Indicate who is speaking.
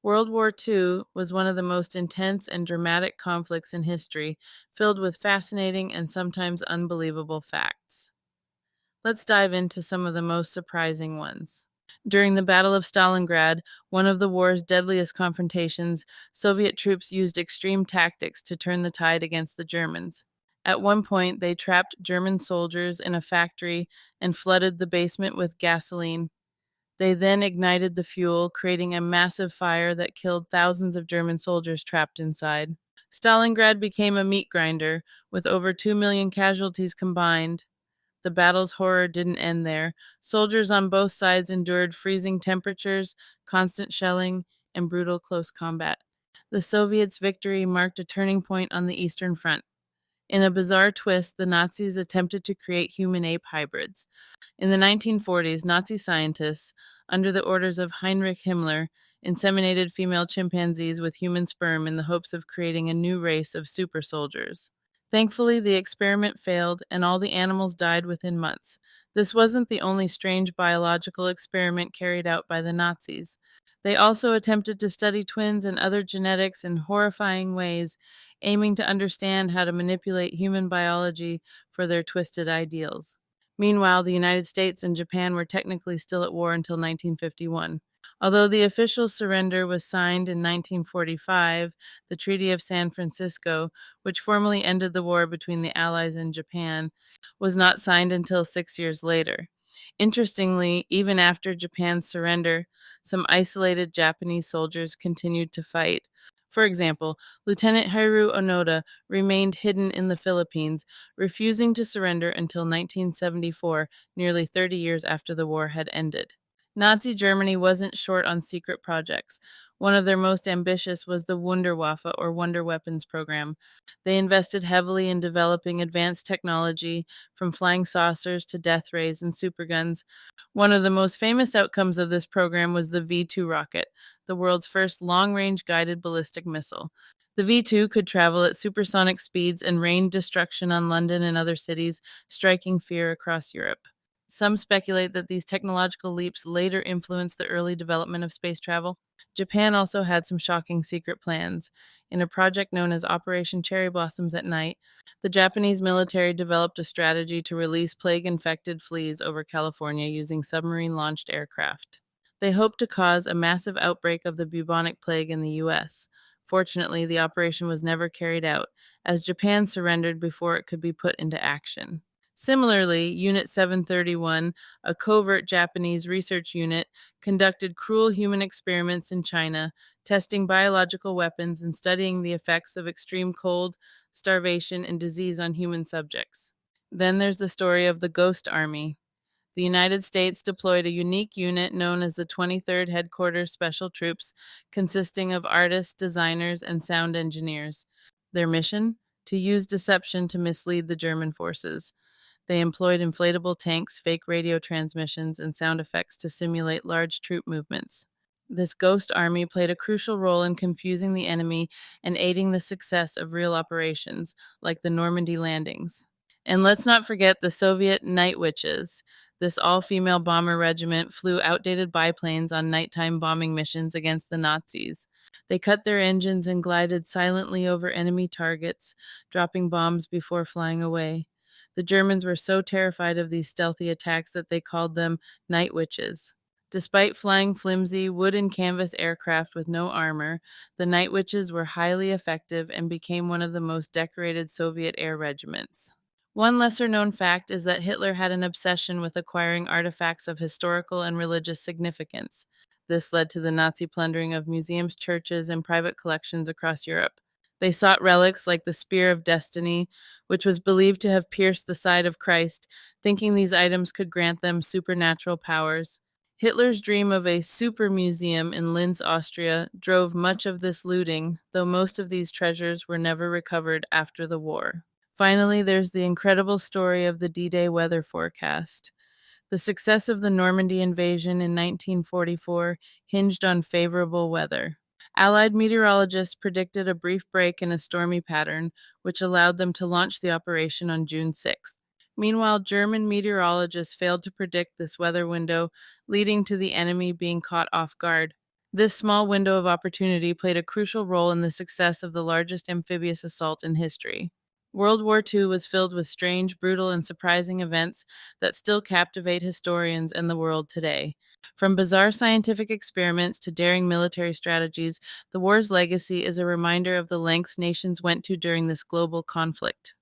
Speaker 1: World War II was one of the most intense and dramatic conflicts in history, filled with fascinating and sometimes unbelievable facts. Let's dive into some of the most surprising ones. During the Battle of Stalingrad, one of the war's deadliest confrontations, Soviet troops used extreme tactics to turn the tide against the Germans. At one point, they trapped German soldiers in a factory and flooded the basement with gasoline. They then ignited the fuel, creating a massive fire that killed thousands of German soldiers trapped inside. Stalingrad became a meat grinder, with over 2 million casualties combined. The battle's horror didn't end there. Soldiers on both sides endured freezing temperatures, constant shelling, and brutal close combat. The Soviets' victory marked a turning point on the Eastern Front. In a bizarre twist, the Nazis attempted to create human-ape hybrids. In the 1940s, Nazi scientists, under the orders of Heinrich Himmler, inseminated female chimpanzees with human sperm in the hopes of creating a new race of super soldiers. Thankfully, the experiment failed and all the animals died within months. This wasn't the only strange biological experiment carried out by the Nazis. They also attempted to study twins and other genetics in horrifying ways, aiming to understand how to manipulate human biology for their twisted ideals. Meanwhile, the United States and Japan were technically still at war until 1951. Although the official surrender was signed in 1945, the Treaty of San Francisco, which formally ended the war between the Allies and Japan, was not signed until 6 years later. Interestingly, even after Japan's surrender, some isolated Japanese soldiers continued to fight. For example, Lieutenant Hiroo Onoda remained hidden in the Philippines, refusing to surrender until 1974, nearly 30 years after the war had ended. Nazi Germany wasn't short on secret projects. One of their most ambitious was the Wunderwaffe, or Wonder Weapons program. They invested heavily in developing advanced technology, from flying saucers to death rays and superguns. One of the most famous outcomes of this program was the V-2 rocket, the world's first long-range guided ballistic missile. The V-2 could travel at supersonic speeds and rain destruction on London and other cities, striking fear across Europe. Some speculate that these technological leaps later influenced the early development of space travel. Japan also had some shocking secret plans. In a project known as Operation Cherry Blossoms at Night, the Japanese military developed a strategy to release plague-infected fleas over California using submarine-launched aircraft. They hoped to cause a massive outbreak of the bubonic plague in the U.S. Fortunately, the operation was never carried out, as Japan surrendered before it could be put into action. Similarly, Unit 731, a covert Japanese research unit, conducted cruel human experiments in China, testing biological weapons and studying the effects of extreme cold, starvation, and disease on human subjects. Then there's the story of the Ghost Army. The United States deployed a unique unit known as the 23rd Headquarters Special Troops, consisting of artists, designers, and sound engineers. Their mission? To use deception to mislead the German forces. They employed inflatable tanks, fake radio transmissions, and sound effects to simulate large troop movements. This ghost army played a crucial role in confusing the enemy and aiding the success of real operations, like the Normandy landings. And let's not forget the Soviet Night Witches. This all-female bomber regiment flew outdated biplanes on nighttime bombing missions against the Nazis. They cut their engines and glided silently over enemy targets, dropping bombs before flying away. The Germans were so terrified of these stealthy attacks that they called them night witches. Despite flying flimsy wood and canvas aircraft with no armor, the night witches were highly effective and became one of the most decorated Soviet air regiments. One lesser-known fact is that Hitler had an obsession with acquiring artifacts of historical and religious significance. This led to the Nazi plundering of museums, churches, and private collections across Europe. They sought relics like the Spear of Destiny, which was believed to have pierced the side of Christ, thinking these items could grant them supernatural powers. Hitler's dream of a super museum in Linz, Austria, drove much of this looting, though most of these treasures were never recovered after the war. Finally, there's the incredible story of the D-Day weather forecast. The success of the Normandy invasion in 1944 hinged on favorable weather. Allied meteorologists predicted a brief break in a stormy pattern, which allowed them to launch the operation on June 6th. Meanwhile, German meteorologists failed to predict this weather window, leading to the enemy being caught off guard. This small window of opportunity played a crucial role in the success of the largest amphibious assault in history. World War II was filled with strange, brutal, and surprising events that still captivate historians and the world today. From bizarre scientific experiments to daring military strategies, the war's legacy is a reminder of the lengths nations went to during this global conflict.